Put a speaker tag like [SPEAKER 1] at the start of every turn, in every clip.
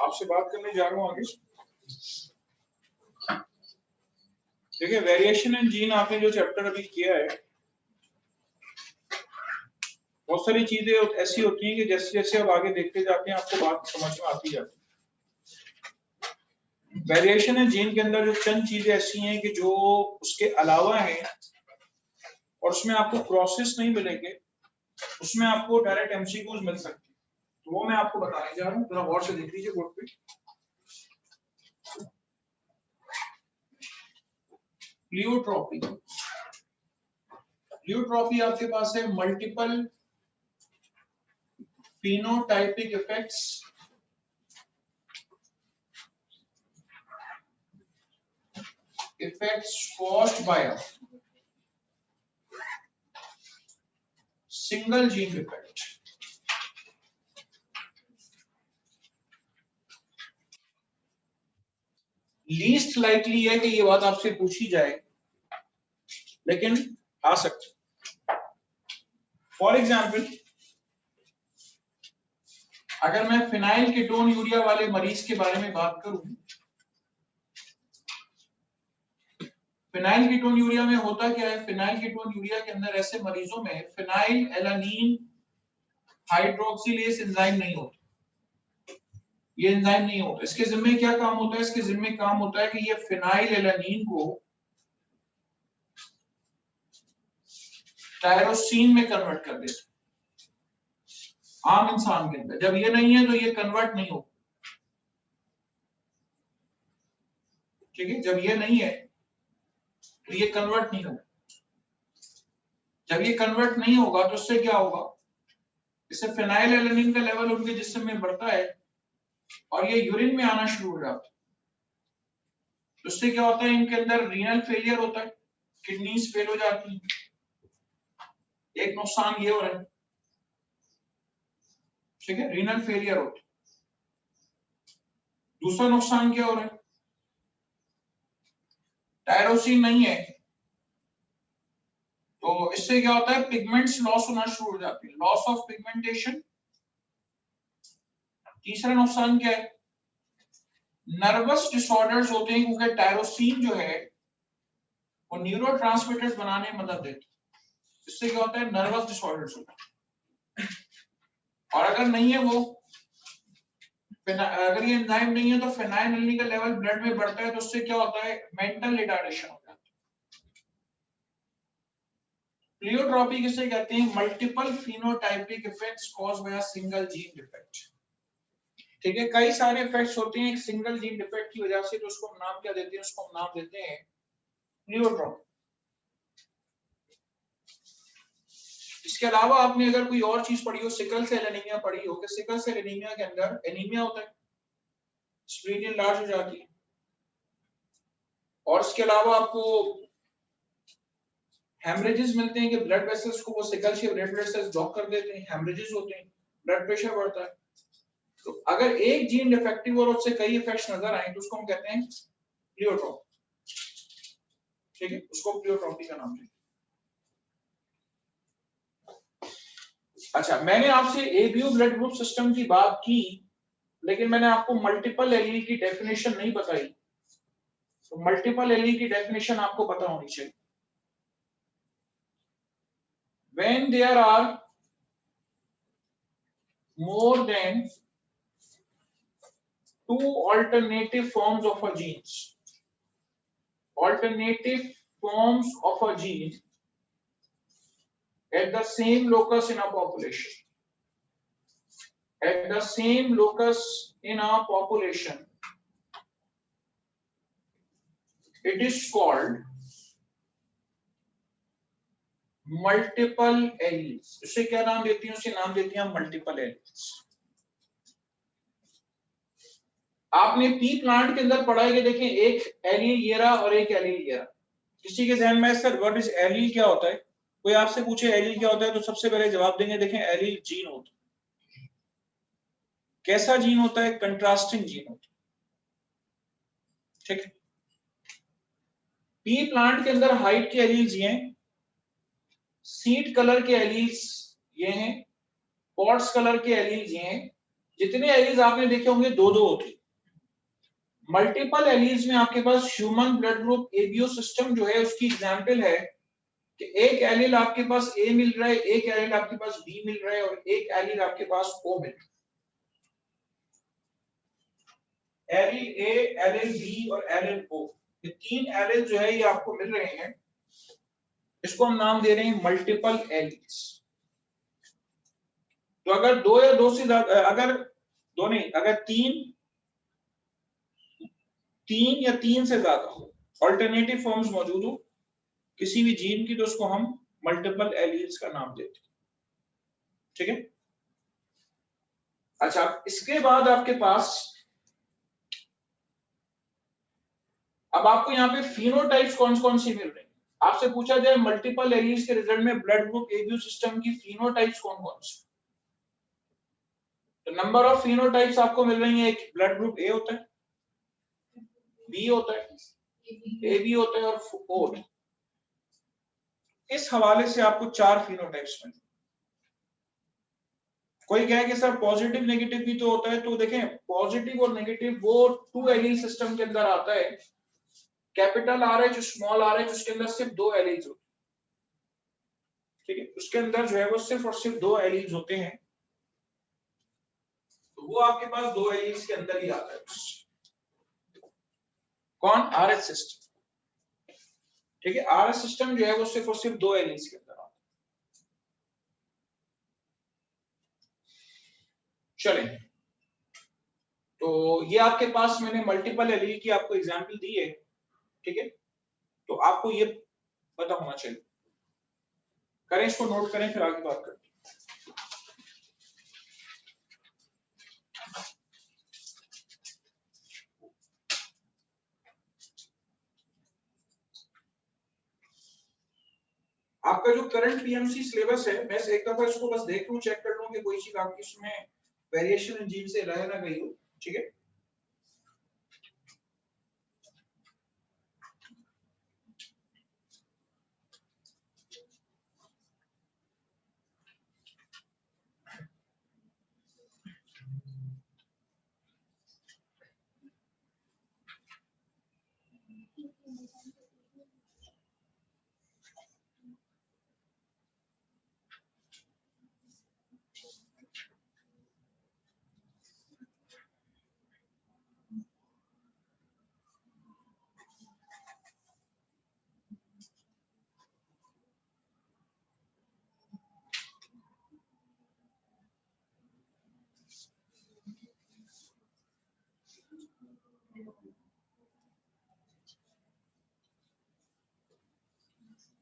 [SPEAKER 1] आपसे बात करने जा रहा हूँ आगे। देखिए, वेरिएशन इन जीन आपने जो चैप्टर अभी किया है, बहुत सारी चीजें ऐसी होती हैं कि जैसे जैसे आप आगे देखते जाते हैं आपको बात समझ में आती जाती है। वेरिएशन इन जीन के अंदर जो चंद चीजें ऐसी हैं कि जो उसके अलावा हैं और उसमें आपको प्रोसेस नहीं मिलेंगे, उसमें आपको डायरेक्ट एमसीक्यूज मिल सकते हैं, तो वो मैं आपको बताने जा रहा हूँ। थोड़ा गौर से देख लीजिए बोर्ड पे। प्लियोट्रॉपी, प्लियोट्रॉपी आपके पास है multiple phenotypic effects caused by a single gene defect. Least likely है कि ये बात आपसे पूछी जाए, लेकिन आ सकती। फॉर एग्जाम्पल, अगर मैं फिनाइल कीटोन यूरिया वाले मरीज के बारे में बात करूं, फिनाइल कीटोन यूरिया में होता क्या है? फिनाइल कीटोन यूरिया के अंदर ऐसे मरीजों में फिनाइल एलानीन हाइड्रोक्सिलेज एंजाइम नहीं होता। ये एंजाइम नहीं होता। इसके जिम्मे क्या काम होता है? इसके जिम्मे काम होता है कि ये फिनाइल एलानीन को टायरोसिन में कन्वर्ट कर देता। आम इंसान के अंदर जब ये नहीं है तो ये कन्वर्ट नहीं होगा। ठीक है, जब ये नहीं है तो ये कन्वर्ट नहीं होगा। जब ये कन्वर्ट नहीं होगा तो उससे क्या होगा? इससे फिनाइल एलानीन का लेवल उनके जिस्म में बढ़ता है और ये यूरिन में आना शुरू हो जाता है। तो उससे क्या होता है? इनके अंदर रीनल फेलियर होता है, किडनीज फेल हो जाती है। एक नुकसान ये हो रहा है, ठीक है, रीनल फेलियर होता है। दूसरा नुकसान क्या हो रहा है? टायरोसिन नहीं है तो इससे क्या होता है? पिगमेंट्स लॉस होना शुरू हो जाते हैं, लॉस ऑफ पिगमेंटेशन। तीसरा नुकसान क्या है? नर्वस डिसऑर्डर्स होते हैं, क्योंकि टायरोसिन जो है वो न्यूरोट्रांसमीटर्स बनाने में मदद देती है। इससे क्या होता है? नर्वस डिसऑर्डर्स होते हैं। और अगर नहीं है वो, अगर ये एंजाइम नहीं है तो फेनाइलएलानीन का लेवल ब्लड में बढ़ता है, तो उससे क्या होता है? मेंटल रिटार्डेशन होता है। प्लियोट्रॉपी किसे कहते हैं? Multiple phenotypic effects caused by a single gene defect. ठीक है, कई सारे इफेक्ट्स होते हैं एक सिंगल जीन डिफेक्ट की वजह से, तो उसको हम नाम क्या देते हैं? उसको हम नाम देते हैं प्लियोट्रॉपी। इसके अलावा आपने अगर कोई और चीज पढ़ी हो, सिकल सेल एनीमिया पढ़ी हो, कि सिकल सेल एनीमिया के अंदर एनीमिया होता है, स्प्लीन एनलार्ज हो जाती है। और इसके अलावा आपको हेमरेजेस मिलते हैं कि ब्लड वेसल्स को वो sickle shape red blood cells block कर देते हैं, हेमरेजेस होते हैं, ब्लड प्रेशर बढ़ता है। तो अगर एक जीन डिफेक्टिव और उससे कई इफेक्ट्स नजर आए तो उसको हम कहते हैं प्लियोट्रॉपी। ठीक है, उसको प्लियोट्रॉपी का नाम है। अच्छा, मैंने आपसे एबीओ ब्लड ग्रुप सिस्टम की बात की, लेकिन मैंने आपको मल्टीपल एलील की डेफिनेशन नहीं बताई। तो मल्टीपल एलील की डेफिनेशन आपको पता होनी चाहिए। When there are more than two alternative forms of a genes, alternative forms of a gene at the same locus in a population, at the same locus in a population, it is called multiple alleles. उसे क्या नाम देती हैं? उसे नाम देती हैं multiple alleles. आपने पी प्लांट के अंदर पढ़ा है कि देखें, एक एलील ये रहा और एक एलील ये रहा। किसी के ध्यान में सर व्हाट इज एलील क्या होता है? कोई आपसे पूछे एलील क्या होता है तो सबसे पहले जवाब देंगे, देखें एलील जीन होता है। कैसा जीन होता है? कंट्रास्टिंग जीन होता है। ठीक है, पी प्लांट के अंदर हाइट के एलील्स ये हैं, सीड कलर के एलील्स ये हैं, पॉट्स कलर के एलील्स ये हैं, जितने एलीज आपने देखे होंगे दो दो होते। मल्टीपल एलीज में आपके पास human blood group ABO system जो है उसकी एग्जांपल है कि एक एलील आपके पास ए मिल रहा है, एक एलील आपके पास बी मिल रहा है और एक एलील आपके पास ओ मिल रहा है। एलील ए, एलील बी और एलील ओ, ये तीन एलील जो है ये आपको मिल रहे हैं, इसको हम नाम दे रहे हैं मल्टीपल एलील्स। तो अगर दो या दो से ज्यादा, अगर दो नहीं, अगर तीन या तीन से ज्यादा ऑल्टरनेटिव फॉर्म्स मौजूद हो किसी भी जीन की, तो उसको हम मल्टीपल एलील्स का नाम देते हैं। ठीक है। अच्छा, इसके बाद आपके पास, अब आपको यहाँ पे फिनोटाइप्स कौन कौन सी मिल रही है। आपसे पूछा जाए मल्टीपल एलील्स के रिजल्ट में ब्लड ग्रुप एबीओ सिस्टम की फिनोटाइप्स कौन कौन सी, तो नंबर ऑफ फिनोटाइप्स आपको मिल रही है। एक ब्लड ग्रुप ए होता है, बी होता है, ए बी होता है और ओ होता है। इस हवाले से आपको चार फिनोटाइप्स मिलते हैं। कोई कहे कि सर पॉजिटिव नेगेटिव भी तो होता है, तो देखें पॉजिटिव और नेगेटिव वो टू एलील सिस्टम के अंदर आता है। Capital R H, small R H, उसके अंदर सिर्फ दो एलील्स होते हैं। ठीक है, उसके अंदर जो है वो सिर्फ और सिर्फ दो एलील्स होते हैं, तो वो आपके पास दो एलील्स के अंदर ही आता है। कौन? R H system. ठीक है, आर एच सिस्टम जो है वो सिर्फ और सिर्फ दो एलील्स के अंदर आता है। चलें, तो ये आपके पास मैंने मल्टीपल एलील की आपको एग्जांपल दी है। ठीक है, तो आपको ये पता होना चाहिए। करें, इसको नोट करें, फिर आगे बात करते हैं। आपका जो करंट पीएमसी सिलेबस है, मैं एक दफा इसको बस देख लूं, चेक कर लूं कि कोई चीज आपकी इसमें वेरिएशन इन जीन से रह ना गई हो। ठीक है,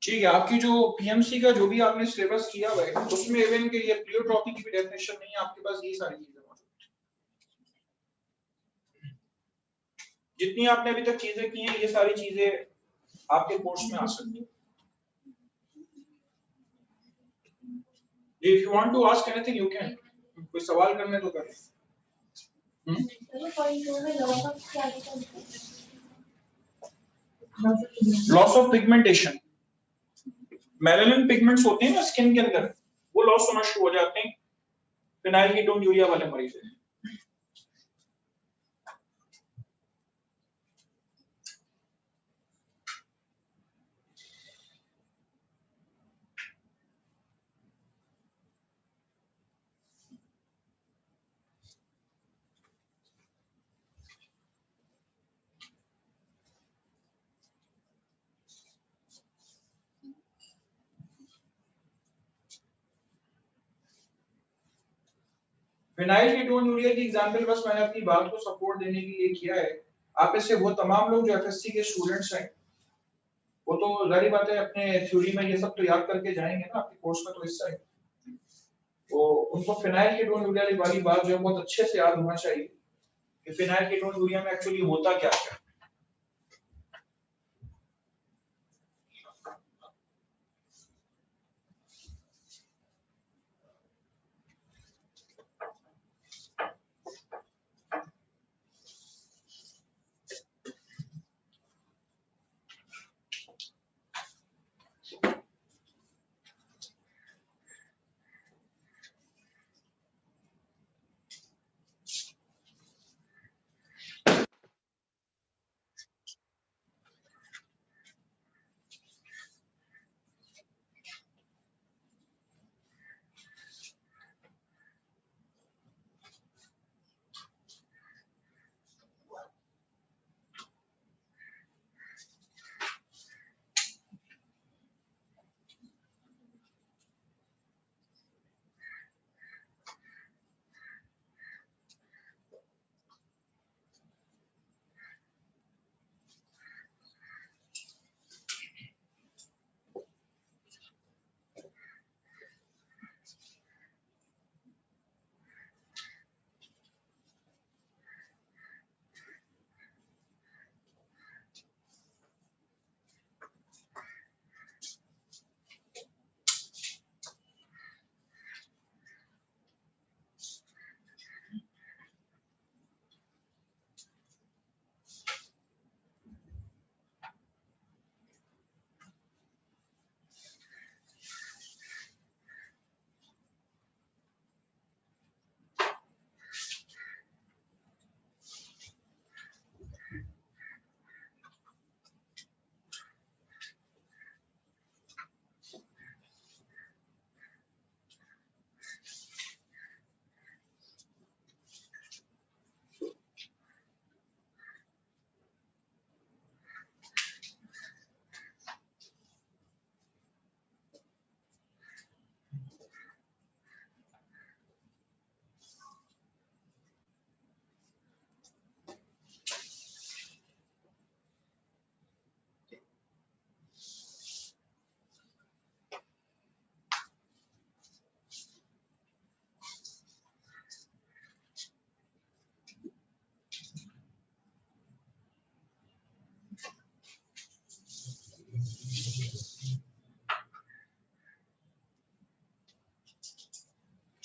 [SPEAKER 1] ठीक है, आपकी जो पीएमसी का जो भी आपने सिलेबस किया हुआ है उसमें इवन के ये प्लियोट्रॉपी की भी डेफिनेशन नहीं है, आपके पास ये सारी चीजें मौजूद हैं। जितनी आपने अभी तक चीजें की हैं ये सारी चीजें आपके कोर्स में आ सकती हैं। If you want to ask anything you can, कोई सवाल करने तो करें। Loss of pigmentation, melanin pigments होते हैं ना स्किन के अंदर, वो लॉस होना शुरू हो जाते हैं फिनाइलकीटोन्यूरिया वाले मरीज में। फिनाइलकीटोन्यूरिया की एग्जांपल बस मैंने अपनी बात को सपोर्ट देने के लिए किया है। आप इससे वो तमाम लोग जो एफएससी के स्टूडेंट्स हैं वो तो जारी बात है अपने थ्योरी में ये सब तो याद करके जाएंगे ना, आपके कोर्स का तो हिस्सा है, तो उनको फिनाइलकीटोन्यूरिया वाली बात जो है बहुत अच्छे से याद होना चाहिए कि फिनाइलकीटोन्यूरिया में एक्चुअली होता क्या है।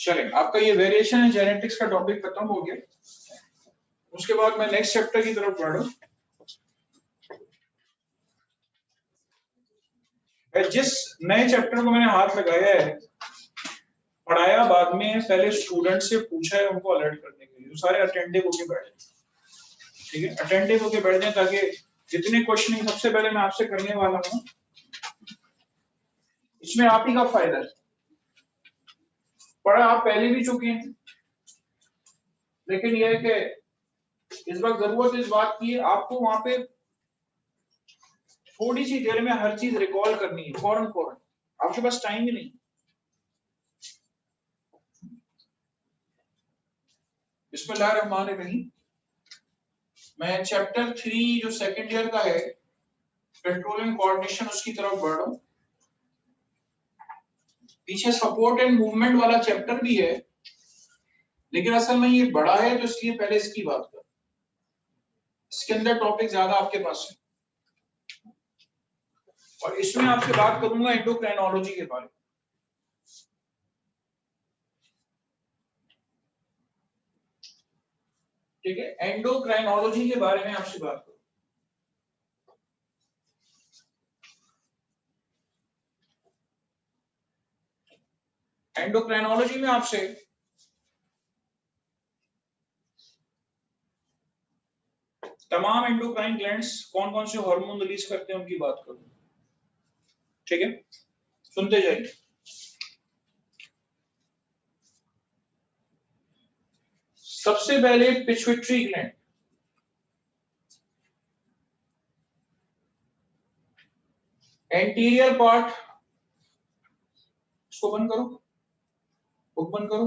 [SPEAKER 1] चलें, आपका ये वेरिएशन एंड जेनेटिक्स का टॉपिक खत्म हो गया। उसके बाद मैं नेक्स्ट चैप्टर की तरफ बढ़ूं। जिस नए चैप्टर को मैंने हाथ लगाया है, पढ़ाया बाद में, पहले स्टूडेंट से पूछा है उनको अलर्ट करने के लिए, तो सारे अटेंटिव होके बैठ जाए, ठीक है, अटेंटिव होके बैठ जाए, ताकि जितने क्वेश्चनिंग सबसे पहले मैं आपसे करने वाला हूं, इसमें आप ही का फायदा है। पढ़ा आप पहले भी चुके हैं, लेकिन यह है कि इस वक्त जरूरत इस बात की है, आपको वहां पे थोड़ी सी देर में हर चीज रिकॉल करनी है, फौरन फौरन, आपके पास टाइम ही नहीं। बिस्मिल्लाहिर्रहमानिर्रहीम। मैं चैप्टर 3 जो सेकंड ईयर का है, पेट्रोलियम कोऑर्डिनेशन, उसकी तरफ बढ़ रहा हूं। पीछे सपोर्ट एंड मूवमेंट वाला चैप्टर भी है, लेकिन असल में ये बड़ा है, तो इसलिए पहले इसकी बात कर, इसके अंदर टॉपिक ज्यादा आपके पास है, और इसमें आपसे बात करूंगा एंडोक्राइनोलॉजी के बारे में। ठीक है, एंडोक्राइनोलॉजी के बारे में आपसे बात करूं। एंडोक्राइनोलॉजी में आपसे तमाम एंडोक्राइन ग्लैंड्स कौन कौन से हार्मोन रिलीज करते हैं उनकी बात करूं। ठीक है, सुनते जाइए। सबसे पहले पिट्यूटरी ग्लैंड, एंटीरियर पार्ट, इसको बंद करो, बुक बंद करो।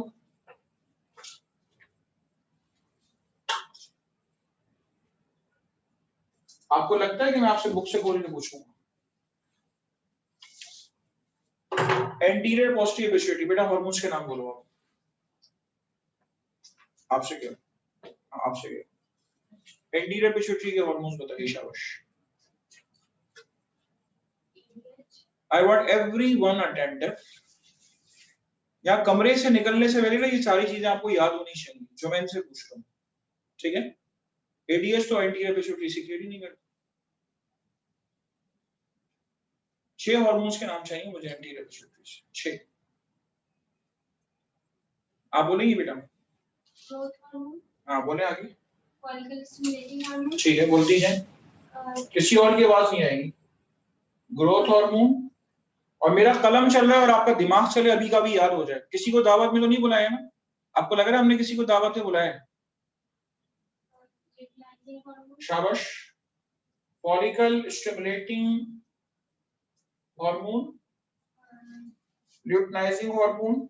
[SPEAKER 1] आपको लगता है कि मैं आपसे बुक से खोल के पूछूंगा? एंटीरियर पोस्टीरियर पिट्यूटरी, बेटा हार्मोन्स के नाम बोलो आप। आपसे क्या, आपसे क्या, एंटीरियर पिट्यूटरी के हार्मोन्स बताइए, शाबाश। I want everyone attentive. या कमरे से निकलने से पहले ना ये सारी चीजें आपको याद होनी चाहिए जो मैं इनसे पूछ रहा हूँ, ठीक है। एडीएस तो एंटीरियर पिट्यूटरी सीक्रेट ही नहीं करता। 6 हार्मोन्स के नाम चाहिए मुझे एंटीरियर पिट्यूटरी से, 6। आप बोलेंगे बेटा? हाँ बोले आगे। ठीक है, बोलती जाए, किसी और की आवाज नहीं आएगी। ग्रोथ हार्मोन, और मेरा कलम चल रहा है और आपका दिमाग चले, अभी का भी याद हो जाए। किसी को दावत में तो नहीं बुलाया ना? आपको लग रहा है हमने किसी को दावत में बुलाया है? शाबाश। Follicle stimulating hormone, luteinizing hormone,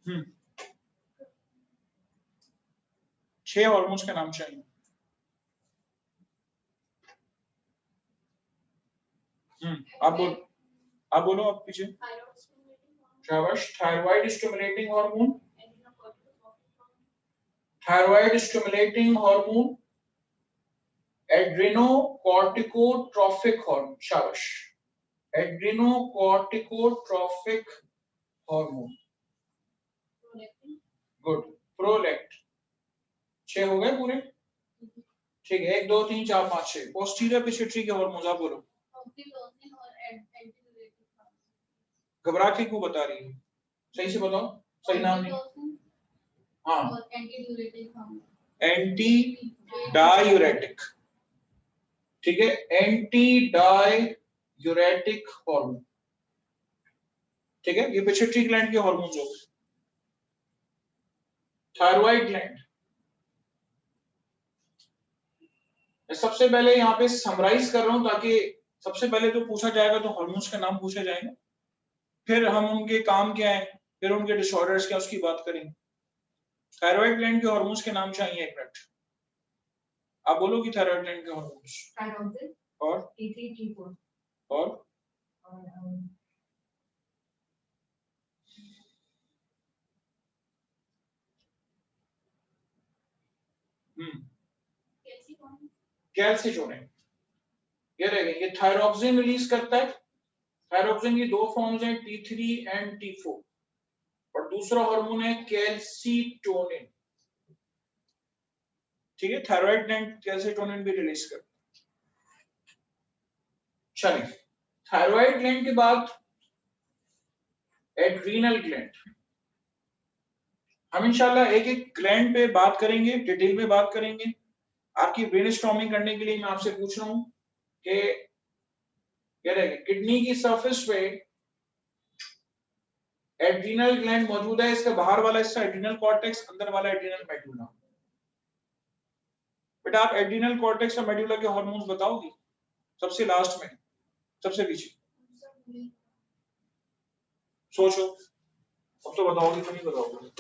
[SPEAKER 1] hmm, 6 hormones के नाम चाहिए। आप बोलो आप पीछे। शाबाश। Thyroid stimulating hormone, thyroid stimulating hormone, adrenocorticotrophic hormone, शाबाश। Adrenocorticotrophic hormone, good. प्रोलैक्ट, 6 हो गए पूरे, ठीक है। 1 2 3 4 5 6। पोस्टीरियर पिट्यूटरी के हार्मोन आप बोलो। घबरा के क्यों बता रही है? सही से बताओ, सही नाम नहीं। हाँ, एंटी डायूरेटिक, ठीक है, एंटी डायूरेटिक हार्मोन, ठीक है। ये पिट्यूटरी ग्लैंड के हार्मोन्स हो गए। थायराइड ग्लैंड, सबसे पहले यहाँ पे समराइज कर रहा हूं, ताकि सबसे पहले तो पूछा जाएगा तो हार्मोन्स का नाम पूछा जाएगा, फिर हम उनके काम क्या है, फिर उनके डिसऑर्डर्स क्या, उसकी बात करेंगे। थायराइड ग्लैंड के हार्मोन्स के नाम चाहिए एक मिनट। आप बोलो कि थायराइड ग्लैंड के हार्मोन्स। और T3 T4 और कैल्सिटोनिन, ये रहेगा। ये थायरॉक्सिन रिलीज करता है। थायरॉक्सिन की दो फॉर्म्स हैं, T3 एंड T4, और दूसरा हार्मोन है कैल्सिटोनिन, ठीक है। थायराइड ग्लैंड कैल्सिटोनिन भी रिलीज करता है। चलिए, थायराइड ग्लैंड के बाद एड्रीनल ग्लैंड। हम इंशाल्लाह एक एक ग्लैंड पे बात करेंगे, डिटेल में बात करेंगे। आपकी ब्रेनस्टॉर्मिंग करने के लिए मैं आपसे पूछ रहा हूं कि क्या रहेगा, किडनी की सरफेस पे एड्रीनल ग्लैंड मौजूद है। इसका बाहर वाला हिस्सा एड्रीनल कॉर्टेक्स, अंदर वाला एड्रीनल मेडुला। बेटा आप एड्रीनल कॉर्टेक्स और मेडुला के हार्मोन्स बताओगी सबसे लास्ट में, सबसे पीछे सोचो, अब तो बताओगी तो नहीं बताओगे।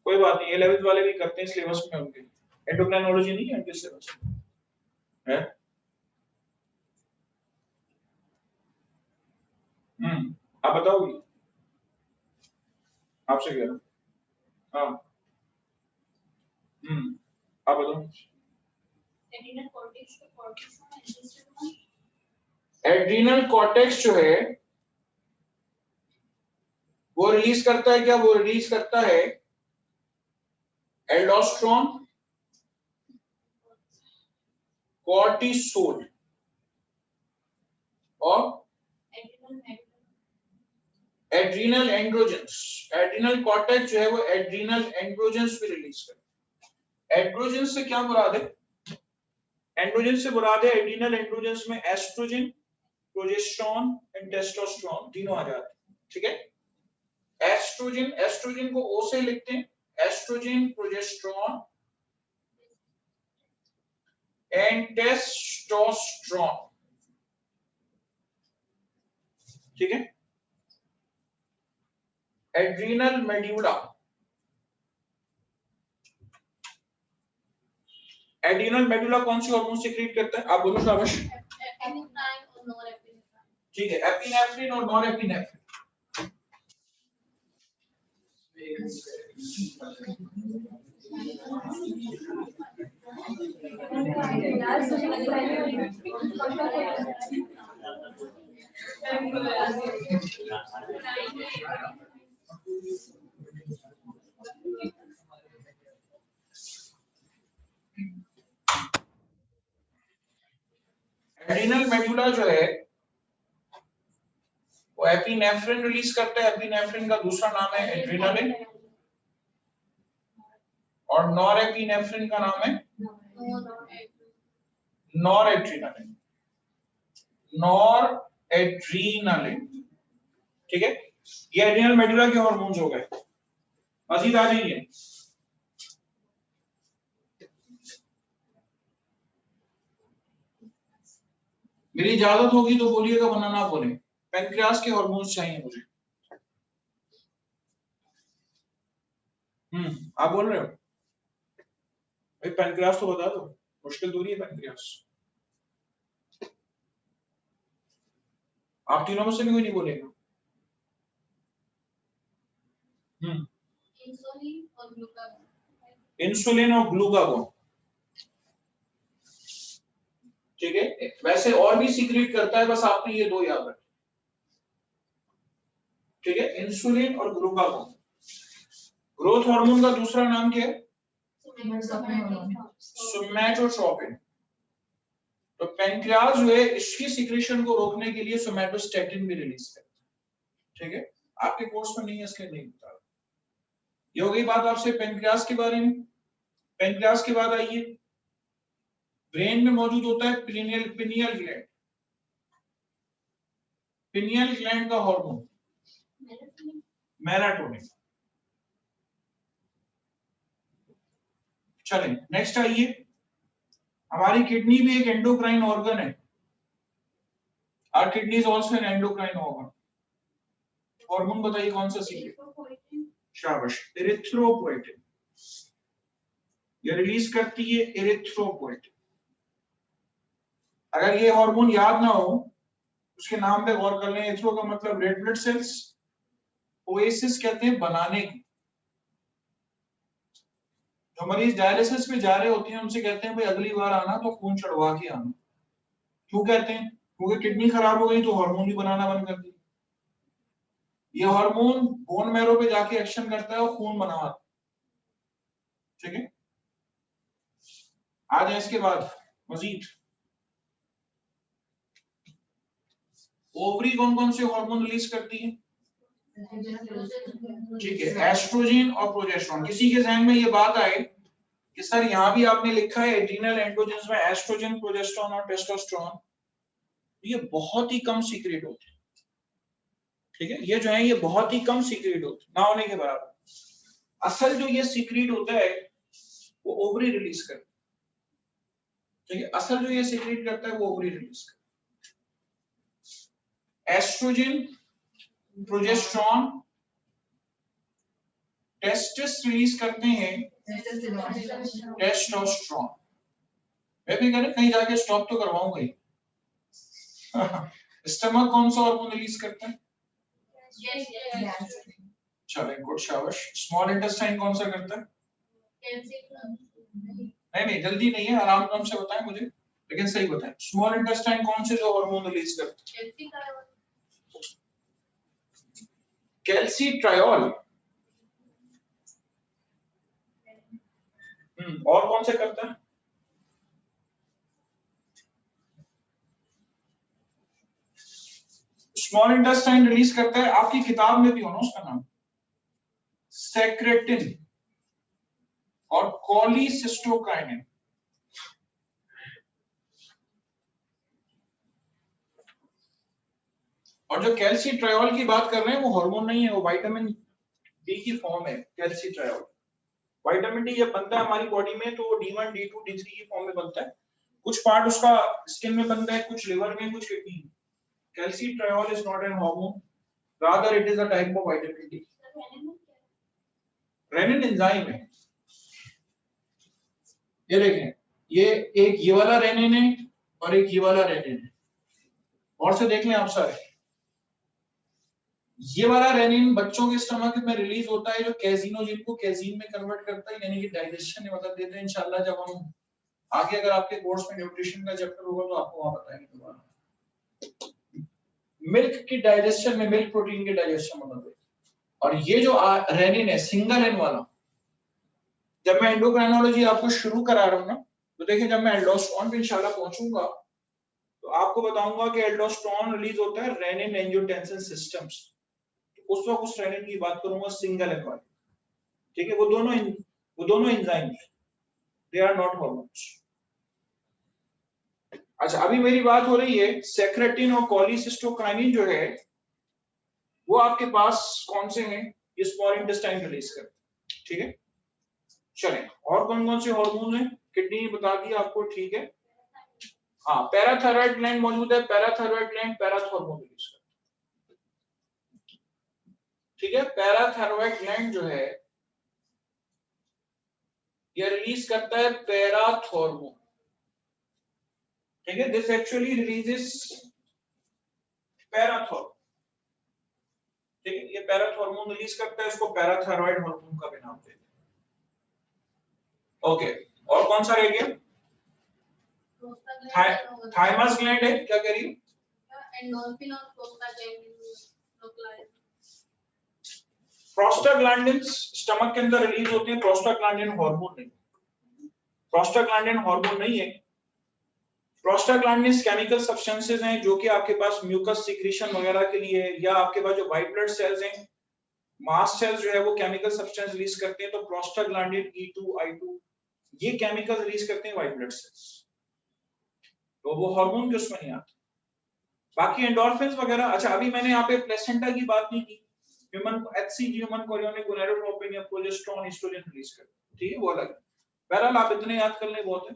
[SPEAKER 1] कोई बात नहीं, 11th वाले भी करते हैं सिलेबस में उनके। एंडोक्राइनोलॉजी नहीं है उनके सिलेबस में है। आप बताओगी, आपसे कह रहा हूं। हाँ आप बताओ। एड्रीनल कॉर्टेक्स जो है वो रिलीज करता है क्या, वो रिलीज करता है एल्डोस्टेरोन, कॉर्टिसोल और एड्रीनल एंड्रोजेंस। एड्रीनल कॉर्टेक्स जो है वो एड्रीनल एंड्रोजेंस भी रिलीज करता है। एंड्रोजेंस से क्या मुराद है, एंड्रोजन से मुराद है एड्रीनल एंड्रोजेंस में एस्ट्रोजन, प्रोजेस्टेरोन एंड टेस्टोस्टेरोन तीनों आ जाते हैं, ठीक है। एस्ट्रोजन, एस्ट्रोजन को ओ से लिखते हैं, एस्ट्रोजन, प्रोजेस्टेरोन एंड टेस्टोस्टेरोन, ठीक है। एड्रीनल मेड्यूला, एड्रीनल मेडुला कौन सी हार्मोन सीक्रेट करता है, आप बोलो शाबाश। ठीक है, एपिनेफ्रिन और नॉरएपिनेफ्रिन। एड्रीनल मेडुला जो है वो एपिनेफ्रिन रिलीज करता है। एपिनेफ्रिन का दूसरा नाम है एड्रेनालिन, और नॉरएपिनेफ्रिन का नाम है नॉरएड्रेनालिन, नॉरएड्रेनालिन, ठीक है। ये एड्रीनल मेडुला के हार्मोन्स हो गए। मजीद आ जाइए, मेरी इजाजत होगी तो बोलिएगा वरना ना बोले। पैनक्रियास के हार्मोन्स चाहिए मुझे। आप बोल रहे हो भाई, पैनक्रियास तो बता दो, मुश्किल दूरी है पैनक्रियास। आप तीनों में से भी कोई नहीं बोलेगा। इंसुलिन और ग्लूकागोन, ठीक है। वैसे और भी सीक्रेट करता है, बस आपने ये दो याद रखें, ठीक है, इंसुलिन और ग्लूकागोन। ग्रोथ हार्मोन का दूसरा नाम क्या है, सोमैटोट्रोपिन। तो पैनक्रियास जो है इसकी सीक्रेशन को रोकने के लिए सोमैटोस्टैटिन भी रिलीज करता है, ठीक है। आपके कोर्स में नहीं है इसलिए नहीं बता रहा। ये हो गई बात आपसे पैनक्रियास के बारे में। पैनक्रियास के बाद आइए, ब्रेन में मौजूद होता है पिनियल ग्लैंड। पिनियल ग्लैंड का हार्मोन मेलाटोनिन। चलें नेक्स्ट आइए, हमारी किडनी भी एक एंडोक्राइन ऑर्गन है। Our kidney is also an endocrine organ. Hormone बताइए कौन सा सीक्रेट, शाबाश, एरिथ्रोपोएटिन। ये रिलीज करती है एरिथ्रोपोएटिन। अगर ये हार्मोन याद ना हो, उसके नाम पे गौर कर लें। एरिथ्रो का मतलब रेड ब्लड सेल्स, ओएसिस कहते हैं बनाने को। तो मरीज डायलिसिस पे जा रहे होते हैं, उनसे कहते हैं भाई अगली बार आना तो खून चढ़वा के आना। क्यों कहते हैं? क्योंकि किडनी खराब हो गई तो हार्मोन भी बनाना बंद कर दी। ये हार्मोन बोन मैरो पे जाके एक्शन करता है और खून बनाता है। ठीक है, आ जाए इसके बाद मजीद। ओवरी कौन कौन से हार्मोन रिलीज करती है? ठीक है, एस्ट्रोजन और प्रोजेस्टेरोन। किसी के जहन में ये बात आए कि सर यहाँ भी आपने लिखा है एड्रीनल एंड्रोजेंस में एस्ट्रोजन, प्रोजेस्टेरोन और टेस्टोस्टेरोन, ये बहुत ही कम सीक्रेट होते हैं। ठीक है, ये जो है ये बहुत ही कम सीक्रेट होते हैं, ना होने के बराबर। असल जो ये सीक्रेट होता है वो ओवरी रिलीज करता है। ठीक है, असल जो ये सीक्रेट करता है वो ओवरी रिलीज करता है। एस्ट्रोजन, प्रोजेस्टेरोन, टेस्टिस रिलीज करते हैं टेस्टोस्टेरोन। मैं भी कहीं जाके स्टॉप तो करवाऊं भाई। स्टमक कौन सा हार्मोन रिलीज करता है? चलो गुड, शाबाश। स्मॉल इंटेस्टाइन कौन सा करता है? नहीं जल्दी नहीं है, आराम से बताएं मुझे, लेकिन सही बताएं। स्मॉल इंटेस्टाइन कौन से जो हार्मोन रिलीज करता है? कैल्सीट्रायोल। और कौन से करता है? स्मॉल इंटेस्टाइन रिलीज करता है, आपकी किताब में भी होना उसका नाम, सेक्रेटिन और कोलिसिस्टोकाइनिन। और जो कैल्सीट्रायोल की बात कर रहे हैं वो हार्मोन नहीं है, वो विटामिन डी की फॉर्म है कैल्सीट्रायोल। विटामिन डी जब बनता है हमारी बॉडी में तो D1, D2, D3 की फॉर्म में बनता है। कुछ पार्ट उसका स्किन में बनता है, कुछ लिवर में, कुछ किडनी में। Calcitriol is not an hormone, rather it is a type of vitamin D. Renin enzyme है। ये देखें, ये एक ये वाला रेनिन है और एक ये वाला रेनिन है। और से देख लें आप सारे, ये वाला रेनिन बच्चों के स्टमक में रिलीज होता है जो कैजीनोजिन को कैजीन में कन्वर्ट करता है, यानी कि डाइजेशन में मदद देता है। इंशाल्लाह जब हम आगे अगर आपके कोर्स में न्यूट्रिशन का चैप्टर होगा तो आपको वहां बताएंगे दोबारा। मिल्क की डाइजेशन में, मिल्क प्रोटीन की डाइजेशन में मदद देता है। और ये जो रेनिन है सिंगल एन वाला, जब मैं एंडोक्राइनोलॉजी आपको शुरू करा रहा हूं ना, तो देखिए जब मैं एल्डोस्टेरोन पे इंशाल्लाह पहुंचूंगा तो आपको बताऊंगा कि एल्डोस्टेरोन रिलीज होता है रेनिन एंजियोटेंसिन सिस्टम्स। उस वक्त उस रेनिन की बात करूंगा सिंगल एन वाली। ठीक है, वो दोनों enzyme, they are not hormones. अच्छा, अभी मेरी बात हो रही है सेक्रेटिन और कोलिसिस्टोकाइनिन जो है वो आपके पास कौन से हैं? ये स्मॉल इंटेस्टाइन रिलीज करते हैं। ठीक है, चलें, और कौन कौन से हार्मोन है? किडनी बता दिया आपको, ठीक है। हाँ, पैराथायराइड ग्लैंड मौजूद है, पैराथायराइड ग्लैंड पैराथॉर्मोन रिलीज करता है। ठीक है, पैराथायराइड ग्लैंड जो है ये रिलीज करता है पैराथॉर्मोन। ठीक है, दिस एक्चुअली रिलीजेस पैराथॉर्मोन। ठीक है, ये पैराथॉर्मोन रिलीज करता है, इसको पैराथायराइड हार्मोन का भी नाम देते हैं। ओके, और कौन सा रह गया? थाइमस ग्लैंड है, क्या कह रही हो? एंडोर्फिन और प्रोस्टाग्लैंडिन। प्रोस्टाग्लैंडिन्स स्टमक के अंदर रिलीज होते हैं, प्रोस्टाग्लैंडिन हार्मोन नहीं। प्रोस्टाग्लैंडिन हार्मोन नहीं है। प्रोस्टाग्लैंडिन्स केमिकल सब्सटेंसेस हैं जो कि आपके पास म्यूकस सिक्रीशन वगैरह के लिए, या आपके पास जो व्हाइट ब्लड सेल्स हैं, मास्ट सेल्स जो है वो केमिकल सब्सटेंस रिलीज करते हैं। तो प्रोस्टाग्लैंडिन E2, I2 ये केमिकल रिलीज करते हैं व्हाइट ब्लड सेल्स, तो वो हार्मोन के उसमें नहीं आते। बाकी एंडोर्फिन्स वगैरह, अच्छा अभी मैंने यहाँ पे प्लेसेंटा की बात नहीं की। Human HCG, human chorionic gonadotropin या प्रोजेस्टेरोन, एस्ट्रोजन रिलीज करते हैं। ठीक है, वो अलग है। बहरहाल आप इतने याद कर लें बहुत है।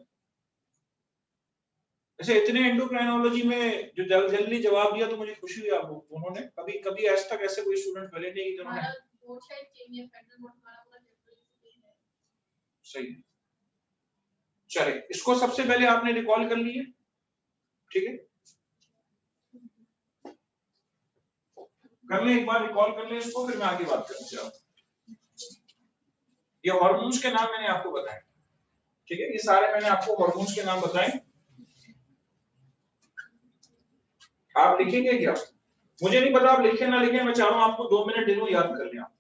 [SPEAKER 1] ऐसे इतने एंडोक्राइनोलॉजी में जो जल्दी जवाब दिया तो मुझे खुशी हुई। आप दोनों ने कभी आज तक ऐसे कोई स्टूडेंट मिले नहीं जिन्होंने सही। चले, इसको सबसे पहले आपने रिकॉल कर लिए, ठीक है, कर ले एक बार, रिकॉल कर ले इसको, फिर मैं आगे बात करते हैं। ये हार्मोन्स के नाम मैंने आपको बताए, ठीक है, ये सारे मैंने आपको हार्मोन्स के नाम बताए। आप लिखेंगे क्या? मुझे नहीं पता आप लिखें ना लिखें, मैं चाह रहा हूं आपको 2 मिनट दे दूं, याद कर लें आप।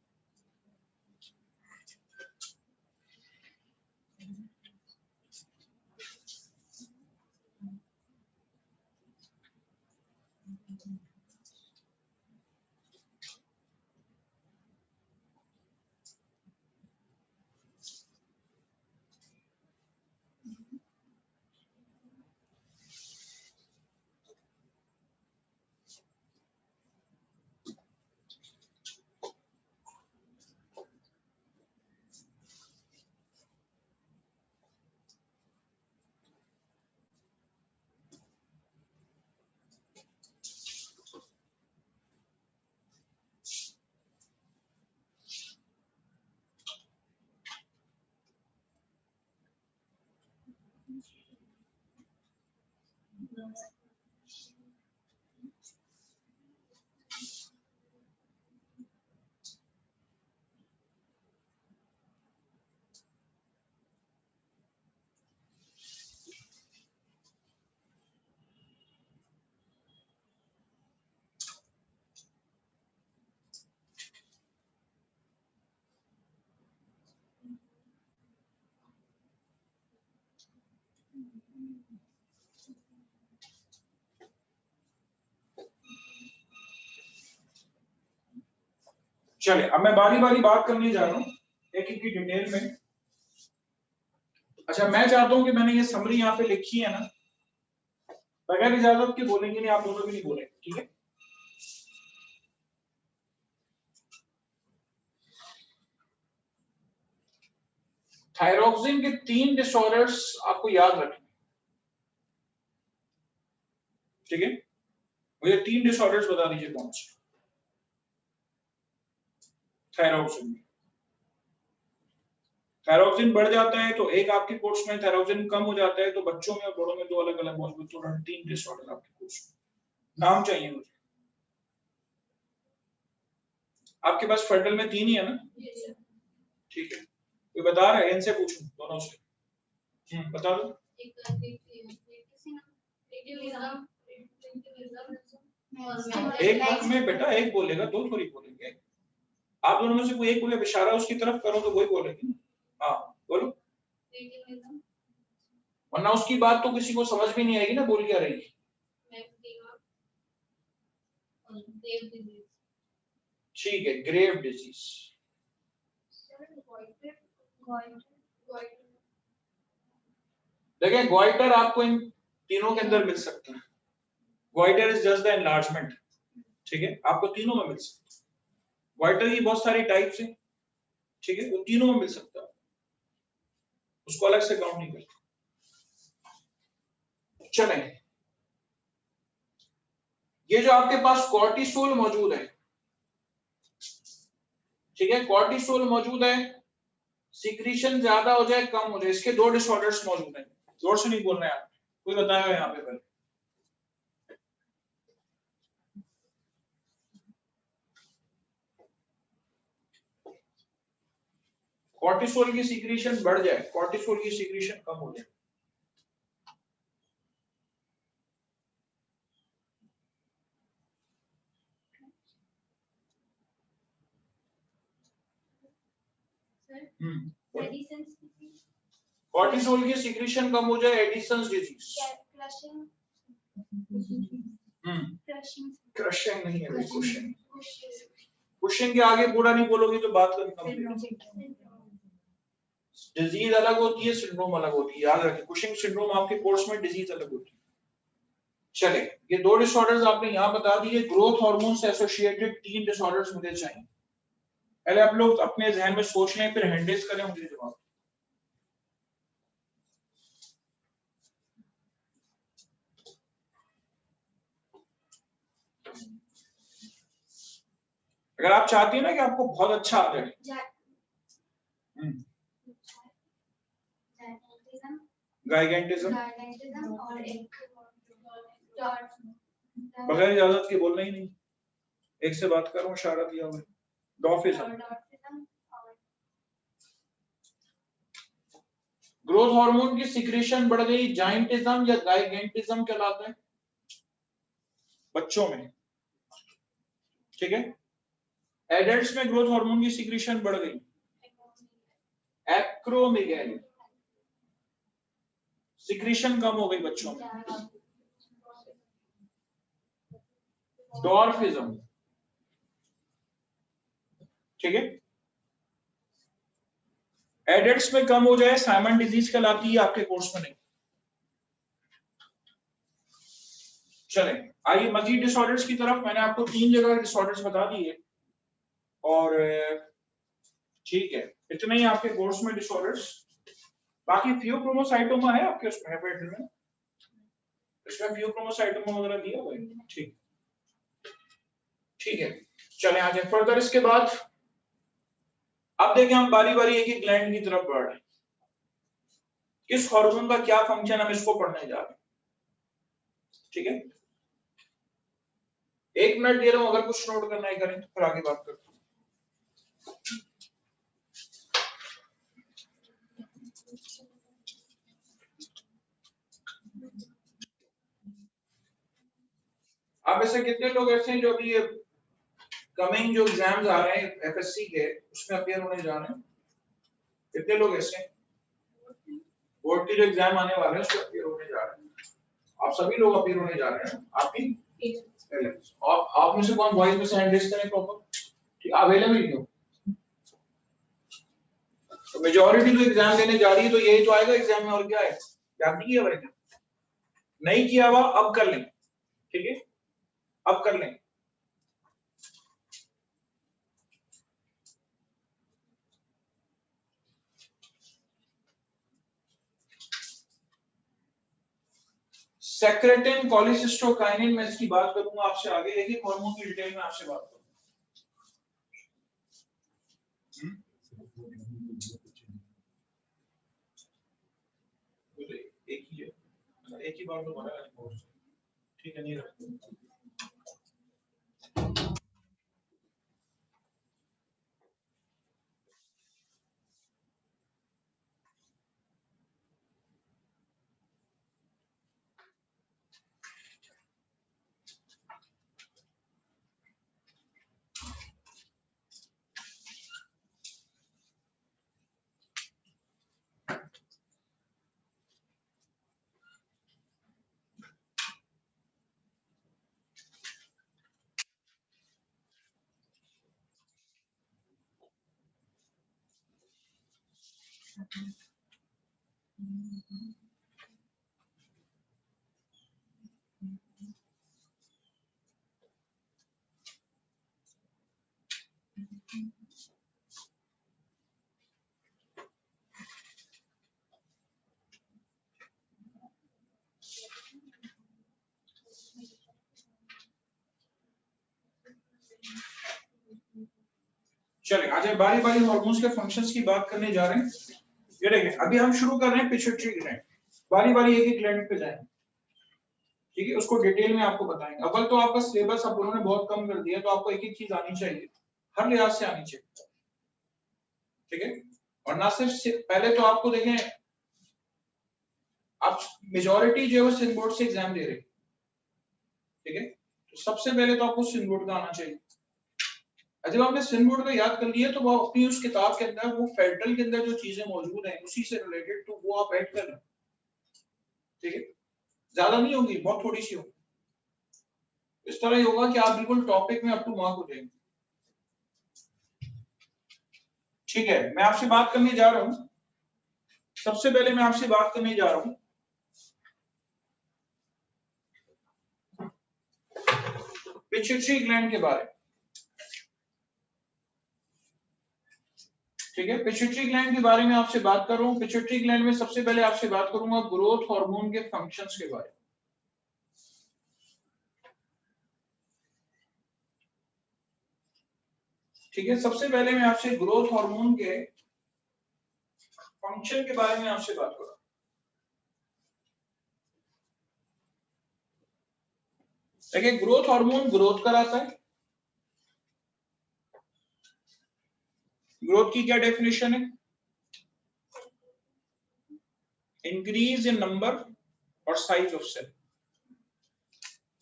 [SPEAKER 1] चले, अब मैं बारी बारी बात करने जा रहा हूं एक एक की डिटेल में। अच्छा, मैं चाहता हूं कि मैंने ये समरी यहाँ पे लिखी है ना, बगैर इजाजत के बोलेंगे नहीं, आप दोनों भी नहीं बोलेंगे, ठीक है? थायरॉक्सिन के 3 डिसऑर्डर्स आपको याद रखने, ठीक है? मुझे 3 डिसऑर्डर्स बता दीजिए कौन से थायरॉक्सिन में। थायरॉक्सिन बढ़ जाता है तो एक आपके कोर्स में, थायरॉक्सिन कम हो जाता है तो बच्चों में और बड़ों में 2 अलग अलग मौजूद, 3 डिसऑर्डर आपके कोर्स में। नाम चाहिए मुझे। आपके पास फेडरल में 3 ही है ना? ठीक है, कोई बता रहा है? इनसे पूछूं दोनों से? बता दो। एक में बेटा एक बोलेगा, 2 थोड़ी बोलेंगे। आप दोनों में से कोई एक बोले, इशारा उसकी तरफ करो तो वही बोलेगी। हाँ बोलो, वरना उसकी बात तो किसी को समझ भी नहीं आएगी ना, बोल क्या रही है। ठीक है, ग्रेव डिजीज। देखिए, गोइटर आपको इन तीनों के अंदर मिल सकता है। Goitre is just the enlargement, ठीक है, आपको तीनों में मिल सकता है। गोइटर की बहुत सारी टाइप्स हैं, ठीक है, वो तीनों में मिल सकता है, उसको अलग से काउंट नहीं करते। चलें, ये जो आपके पास कॉर्टिसोल मौजूद है, ठीक है, कॉर्टिसोल मौजूद है, सिक्रीशन ज्यादा हो जाए कम हो जाए, इसके 2 डिसऑर्डर्स मौजूद हैं। जोर से नहीं बोल रहे हैं आप, कोई बताया यहाँ पे पहले? कॉर्टिसोल की सिक्रीशन बढ़ जाए, कॉर्टिसोल की सिक्रीशन कम हो जाए। कॉर्टिसोल की सिक्रीशन कम हो जाए, एडिसन्स डिजीज। क्रशिंग नहीं है, कुशिंग। कुशिंग के आगे पूरा नहीं बोलोगे तो बात करना। डिजीज अलग होती है, सिंड्रोम अलग होती है, याद रखिए। कुशिंग सिंड्रोम आपके कोर्स में, डिजीज अलग होती है। चले, ये 2 डिसऑर्डर्स आपने यहां बता दिए। ग्रोथ हार्मोन से एसोसिएटेड 3 डिसऑर्डर्स मुझे चाहिए। पहले आप लोग अपने जहन में सोच लें, फिर हैंडल्स करें मुझे जवाब। अगर आप चाहती हैं ना कि आपको बहुत अच्छा आ जाए, गाइगेंटिज्म और एक बगैर इजाजत के बोलना ही नहीं, एक से बात करूं, इशारा दिया हुआ, डॉर्फिज्म। ग्रोथ हार्मोन की सिक्रेशन बढ़ गई, जाइंटिज्म या गाइगेंटिज्म कहलाता है बच्चों में, ठीक है। एडल्ट्स में ग्रोथ हार्मोन की सिक्रेशन बढ़ गई, एक्रोमेगैली, सिक्रेशन कम हो गई बच्चों में, डॉर्फिज्म, ठीक है। एडल्ट्स में कम हो जाए, साइमन डिजीज कहलाती है, आपके कोर्स में नहीं। चलें, आइए मजीद डिसऑर्डर्स की तरफ। मैंने आपको 3 जगह डिसऑर्डर्स बता दिए और ठीक है, इतने ही आपके कोर्स में डिसऑर्डर्स। बाकी फियोक्रोमोसाइटोमा है आपके उसमें हेपेटाइटिस में, इसमें फियोक्रोमोसाइटोमा वगैरह दिया हुआ है, ठीक, ठीक है। चलें आगे फर्दर। इसके बाद अब देखें, हम बारी बारी एक ही ग्लैंड की तरफ बढ़ रहे हैं। किस हार्मोन का क्या फंक्शन, हम इसको पढ़ने जा रहे हैं, ठीक है। 1 मिनट दे रहा हूं, अगर कुछ नोट करना है करें, फिर आगे बात करते हैं। आप ऐसे कितने लोग ऐसे हैं जो अभी ये कमिंग जो एग्जाम्स आ रहे हैं एफएससी के, उसमें अपियर होने जा रहे हैं? कितने लोग ऐसे हैं बोर्ड के जो एग्जाम आने वाले हैं उसमें अपियर होने जा रहे हैं? आप सभी लोग अपियर होने जा रहे हैं, आप भी? और आप में से कौन वॉइस में से हैंड रेज करें प्रॉपर, अवेलेबल क्यों? तो मेजॉरिटी जो एग्जाम देने जा रही है तो यही तो आएगा एग्जाम में, और क्या है? याद नहीं किया भाई, नहीं किया हुआ अब कर लें, ठीक है, अब कर लें। सेक्रेटिन, कोलिसिस्टोकाइनिन, मैं इसकी बात करूंगा आपसे आगे, एक एक हार्मोन की डिटेल में आपसे बात करूंगा। एक ही है, एक ही बार तो बना है, ठीक है, नहीं रखते। चलिए आज बारी बारी हार्मोन्स के फंक्शंस की बात करने जा रहे हैं। ये देखिए, अभी हम शुरू कर रहे हैं पिट्यूटरी ग्लैंड, बारी बारी एक एक ग्लैंड पे जाएंगे, ठीक है, उसको डिटेल में आपको बताएंगे। अव्वल तो आपका सिलेबस आप उन्होंने बहुत कम कर दिया, तो आपको एक एक चीज आनी चाहिए, हर लिहाज से आनी चाहिए, ठीक है। और ना सिर्फ पहले तो आपको देखें, आप मेजॉरिटी जो है वो सिंध बोर्ड से एग्जाम दे रहे, ठीक है, तो सबसे पहले तो आपको सिंध बोर्ड का आना चाहिए। जब आपने सिंध बोर्ड का याद कर लिया तो वो अपनी उस किताब के अंदर वो फेडरल के अंदर जो चीजें मौजूद हैं उसी से रिलेटेड, तो वो आप ऐड कर लें, ठीक है, ज्यादा नहीं होगी, बहुत थोड़ी सी होगी। इस तरह ही होगा कि आप बिल्कुल टॉपिक में अप टू मार्क हो जाएंगे, ठीक है। मैं आपसे बात करने जा रहा हूं, सबसे पहले मैं आपसे बात करने जा रहा हूं पिट्यूटरी ग्लैंड के बारे में, ठीक है। पिट्यूटरी ग्लैंड के बारे में आपसे बात कर रहा हूं। पिट्यूटरी ग्लैंड में सबसे पहले आपसे बात करूंगा ग्रोथ हार्मोन के फंक्शंस के बारे में, ठीक है। सबसे पहले मैं आपसे ग्रोथ हार्मोन के फंक्शन के बारे में आपसे बात करूंगा। देखिए, ग्रोथ हार्मोन ग्रोथ कराता है। ग्रोथ की क्या डेफिनेशन है? इंक्रीज इन नंबर और साइज ऑफ सेल।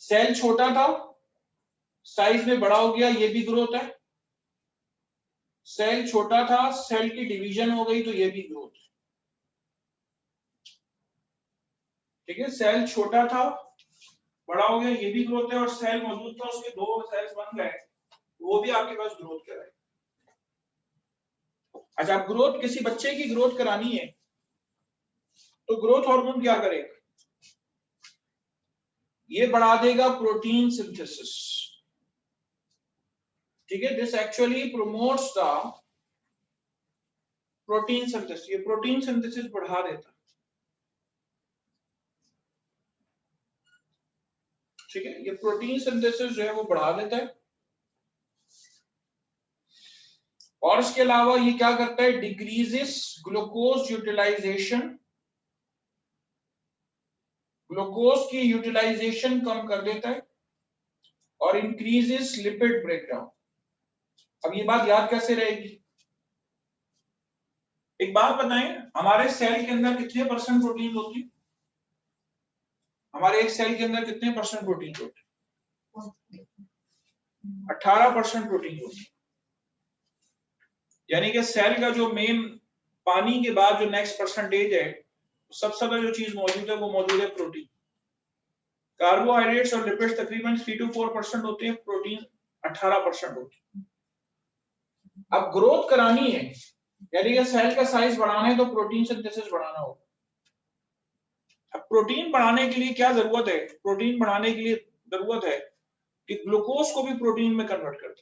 [SPEAKER 1] सेल छोटा था, साइज में बड़ा हो गया, ये भी ग्रोथ है। सेल छोटा था, सेल की डिवीजन हो गई, तो ये भी ग्रोथ है। ठीक है, सेल छोटा था, बड़ा हो गया, ये भी ग्रोथ है। और सेल मौजूद था, उसके दो सेल्स बन गए, वो भी आपके पास ग्रोथ कराए। अच्छा, आप ग्रोथ, किसी बच्चे की ग्रोथ करानी है तो ग्रोथ हार्मोन क्या करेगा? ये बढ़ा देगा प्रोटीन सिंथेसिस। ठीक है, this actually promotes the protein synthesis. ये प्रोटीन सिंथेसिस बढ़ा देता। ठीक है, ये प्रोटीन सिंथेसिस जो है वो बढ़ा देता है। और इसके अलावा ये क्या करता है? Decreases glucose utilisation. ग्लूकोज की यूटिलाइजेशन कम कर देता है और इंक्रीजेस लिपिड ब्रेकडाउन। अब ये बात याद कैसे रहेगी? एक बात बताएं, हमारे सेल के अंदर कितने परसेंट प्रोटीन होती है? हमारे एक सेल के अंदर कितने परसेंट प्रोटीन होती है? 18% प्रोटीन होती है। यानी कि सेल का जो मेन, पानी के बाद जो नेक्स्ट परसेंटेज है, सबसे ज्यादा जो चीज मौजूद है वो मौजूद है प्रोटीन। कार्बोहाइड्रेट्स और लिपिड्स तकरीबन 3 to 4% होते हैं, प्रोटीन 18% होती है। अब ग्रोथ करानी है, यानी कि सेल का साइज बढ़ाना है, तो प्रोटीन सिंथेसिस बढ़ाना होगा। अब प्रोटीन बढ़ाने के लिए क्या जरूरत है? प्रोटीन बढ़ाने के लिए जरूरत है कि ग्लूकोज को भी प्रोटीन में कन्वर्ट कर दे।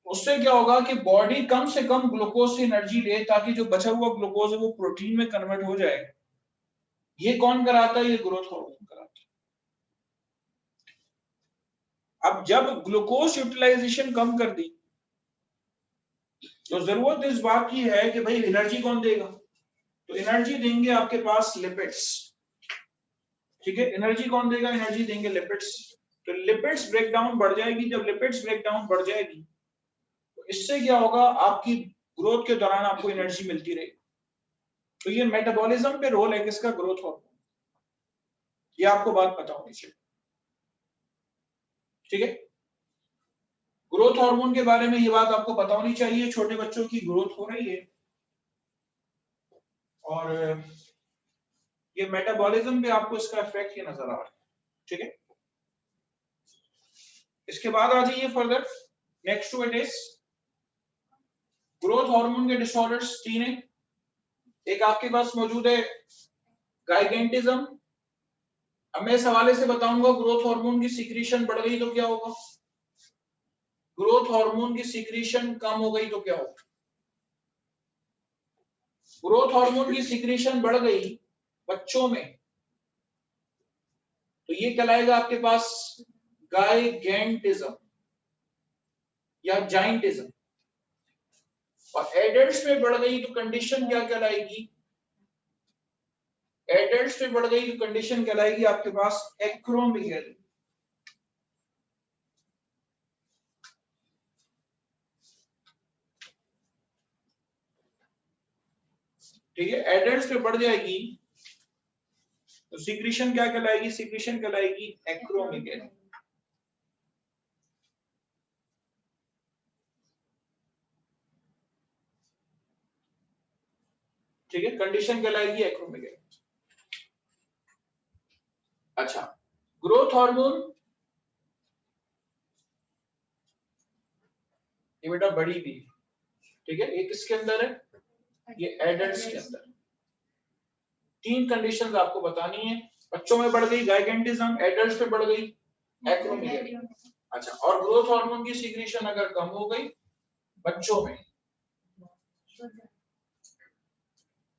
[SPEAKER 1] उससे क्या होगा कि बॉडी कम से कम ग्लूकोज से एनर्जी ले, ताकि जो बचा हुआ ग्लूकोज है वो प्रोटीन में कन्वर्ट हो जाए। ये कौन कराता है? ये ग्रोथ हार्मोन कराता है। अब जब ग्लूकोज यूटिलाइजेशन कम कर दी, तो जरूरत इस बात की है कि भाई एनर्जी कौन देगा? तो एनर्जी देंगे आपके पास लिपिड्स। ठीक है, एनर्जी कौन देगा? एनर्जी देंगे लिपिड्स। तो लिपिड्स ब्रेकडाउन बढ़ जाएगी। जब लिपिड्स ब्रेकडाउन बढ़ जाएगी, तो इससे क्या होगा? आपकी ग्रोथ के दौरान आपको एनर्जी मिलती रहेगी। तो ये मेटाबॉलिज्म पे रोल है किसका? Growth hormone. ये आपको बात पता होनी चाहिए। ठीक है, ग्रोथ हार्मोन के बारे में ये बात आपको पता होनी चाहिए। छोटे बच्चों की ग्रोथ हो रही है और ये मेटाबॉलिज्म पे आपको इसका इफेक्ट ये नजर आ रहा है। ठीक है, इसके बाद आ जाइए further. Next to it is growth hormone के डिसऑर्डर्स 3 है। एक आपके पास मौजूद है गाइगेंटिज्म। अब मैं इस हवाले से बताऊंगा, ग्रोथ हार्मोन की सीक्रेशन बढ़ गई तो क्या होगा, ग्रोथ हार्मोन की सीक्रेशन कम हो गई तो क्या होगा। ग्रोथ हार्मोन की सीक्रेशन बढ़ गई बच्चों में, तो ये कहलाएगा आपके पास गाइगेंटिज्म या जाइंटिज्म। और एडल्ट्स में बढ़ गई तो कंडीशन क्या कहलाएगी? एडल्ट्स में बढ़ गई तो कंडीशन कहलाएगी आपके पास एक्रोमेगाली। ठीक है, एडल्ट्स में बढ़ जाएगी तो सीक्रेशन क्या कहलाएगी? सीक्रेशन कहलाएगी एक्रोमेगाली। ठीक है, कंडीशन कहलाएगी एक्रोमेगाली। अच्छा, ग्रोथ हार्मोन ये बेटा बड़ी भी, ठीक है, ये किसके अंदर है? ये एडल्ट्स के अंदर। 3 कंडीशंस आपको बतानी है। बच्चों में बढ़ गई गाइगेंटिज्म, एडल्ट्स में बढ़ गई एक्रोमेगाली। अच्छा, और ग्रोथ हार्मोन की सीक्रेशन अगर कम हो गई बच्चों में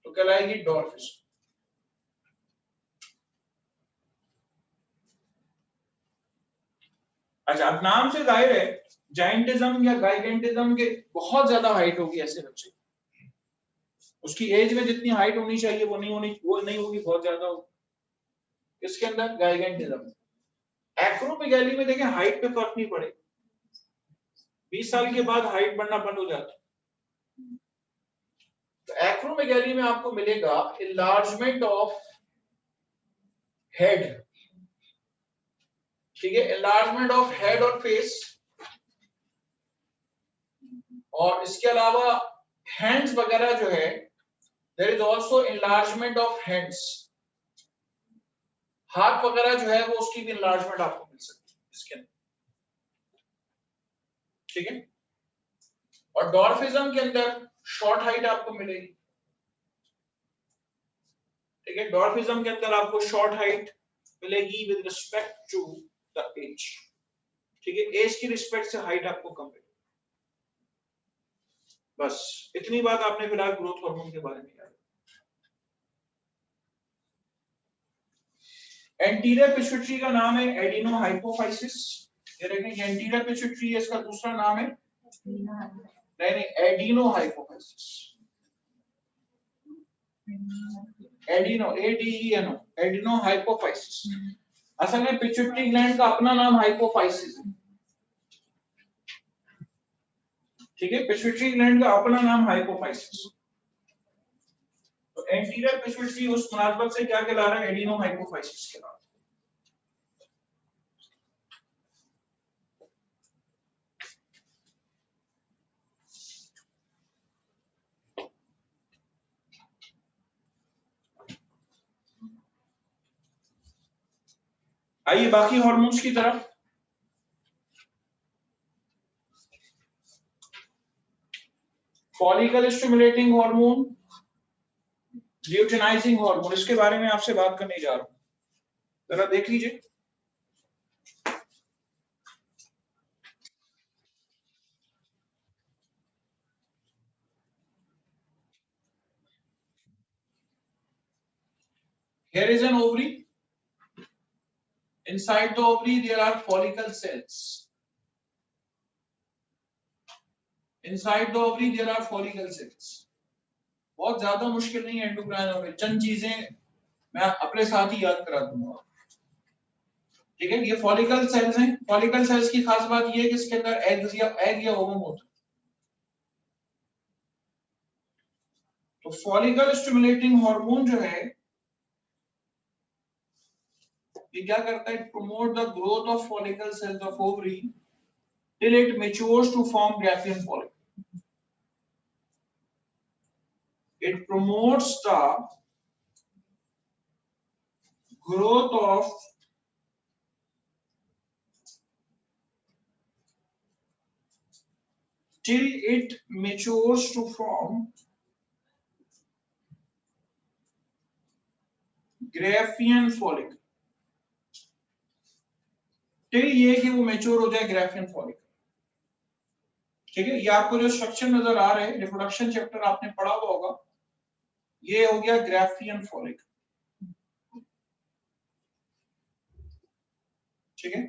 [SPEAKER 1] तो कहलाएगी डॉर्फिज्म। अच्छा, अब नाम से जाहिर है जाइंटिज्म या गाइगेंटिज्म के बहुत ज्यादा हाइट होगी ऐसे बच्चे, उसकी एज में जितनी हाइट होनी चाहिए वो नहीं होगी, बहुत ज्यादा होगी। इसके अंदर गाइगेंटिज्म। एक्रोमेगाली में देखें हाइट पे फर्क नहीं पड़ेगा, 20 साल के बाद हाइट बढ़ना बंद हो जाता है। तो एक्रोमेगाली में आपको मिलेगा इनलार्जमेंट ऑफ हेड, ठीक है, इनलार्जमेंट ऑफ हेड और फेस, और इसके अलावा हैंड्स वगैरह जो है, there is also enlargement of hands, हाथ वगैरह जो है वो उसकी भी इनलार्जमेंट आपको मिल सकती है इसके अंदर, ठीक है। और डॉर्फिज्म के अंदर शॉर्ट हाइट आपको मिलेगी, ठीक है, डॉर्फिज्म के अंदर आपको शॉर्ट हाइट मिलेगी with respect to the age, ठीक है, एज की रिस्पेक्ट से हाइट आपको कम मिलेगी। बस इतनी बात आपने फिलहाल ग्रोथ हार्मोन के बारे में याद। एंटीरियर पिट्यूटरी का नाम है एडिनो हाइपोफाइसिस, ये देखें एंटीरियर पिट्यूटरी है, इसका दूसरा नाम है नहीं adenohypophysis, adeno A D E N O, adenohypophysis. असल में पिट्यूटरी ग्लैंड का अपना नाम हाइपोफाइसिस है, ठीक है, पिट्यूटरी ग्लैंड का अपना नाम हाइपोफाइसिस। तो एंटीरियर पिट्यूटरी उस मुनासबत से क्या कहला रहा है, एडिनो हाइपोफाइसिस कहला रहा है। आइए बाकी हार्मोन्स की तरफ। Follicle stimulating hormone, luteinizing hormone, इसके बारे में आपसे बात करने जा रहा हूं, जरा देख लीजिए। Here is an ovary. Inside the ovary there are follicle cells. Inside the ovary there are follicle cells. बहुत ज्यादा मुश्किल नहीं है एंडोक्राइन में, चंद चीजें मैं अपने साथ ही याद करा दूंगा, ठीक है। ये फॉलिकल सेल्स हैं। फॉलिकल सेल्स की खास बात ये है कि इसके अंदर एग या ओवम होता है। तो फॉलिकल स्टिमुलेटिंग हार्मोन जो है ये क्या करता है, promote the growth of follicle cells of ovary till it matures to form Graafian follicle. It promotes the growth of till it matures to form Graafian follicle, till ये कि वो mature हो जाए ग्राफियन फॉलिकल, ठीक है। ये आपको जो स्ट्रक्चर नजर आ रहे हैं, रिप्रोडक्शन चैप्टर आपने पढ़ा हुआ होगा, ये हो गया ग्राफियन फॉलिकल, ठीक है।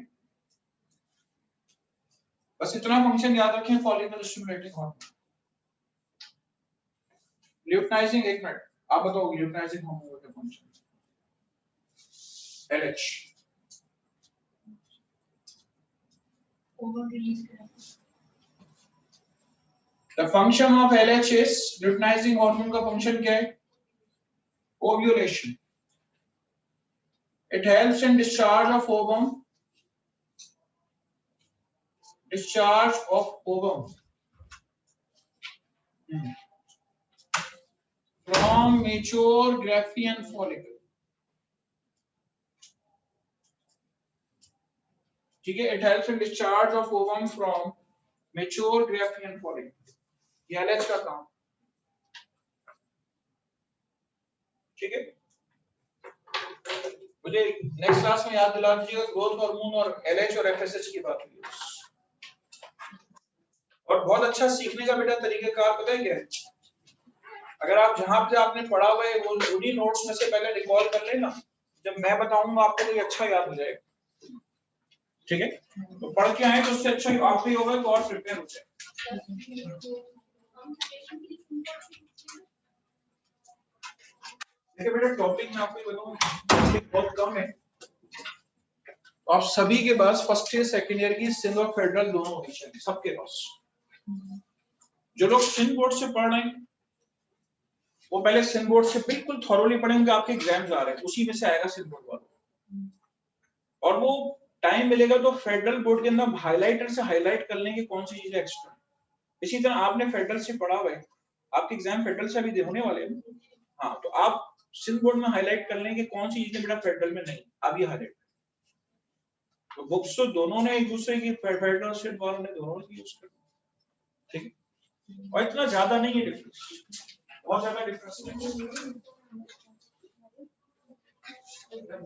[SPEAKER 1] बस इतना फंक्शन याद रखें फॉलिकल स्टिमुलेटिंग हार्मोन। ल्यूटिनाइजिंग, एक मिनट आप बताओ ल्यूटिनाइजिंग हार्मोन का function. LH The function of LH is, luteinizing hormone का function क्या है? Ovulation. It helps in discharge of ovum. Discharge of ovum from mature Graafian follicle. ठीक है, it helps in discharge of ovum from mature Graafian follicle. ये LH का काम, ठीक है। मुझे नेक्स्ट क्लास में याद दिला दीजिएगा, ग्रोथ हार्मोन और LH और FSH की बात हुई। और बहुत अच्छा सीखने का बेटा तरीकाकार पता है क्या है, अगर आप जहां पे आपने पढ़ा हुआ है वो उन्हीं नोट्स में से पहले रिकॉल कर लेना, जब मैं बताऊंगा आपको तो ये अच्छा याद हो जाएगा, ठीक है। तो पढ़ के आए तो उससे अच्छा आपको ही होगा तो और प्रिपेयर हो जाए। देखिए बेटा टॉपिक में आपको बताऊं बहुत कम है, आप सभी के पास फर्स्ट ईयर सेकंड ईयर की सिंध और फेडरल दोनों होनी चाहिए सबके पास। जो लोग सिंध बोर्ड से पढ़ रहे हैं वो पहले सिंध बोर्ड से बिल्कुल थॉरोली पढ़ेंगे, आपके एग्जाम्स आ रहे हैं उसी में से आएगा सिंध बोर्ड वाला। और वो टाइम मिलेगा तो फेडरल बोर्ड के अंदर हाइलाइटर से हाईलाइट कर लेंगे कौन सी चीजें एक्स्ट्रा। इसी तरह आपने फेडरल से पढ़ा हुआ है, आपके एग्जाम फेडरल से अभी होने वाले हैं। हाँ, तो आप सिंध बोर्ड में हाईलाइट कर लेंगे कौन सी चीजें बेटा फेडरल में नहीं, अभी हाईलाइट। तो बुक्स तो दोनों ने एक दूसरे की, फेडरल स्टेट वालों ने दोनों की यूज कर, ठीक है। और इतना ज्यादा नहीं है डिफरेंस, बहुत ज्यादा डिफरेंस नहीं है।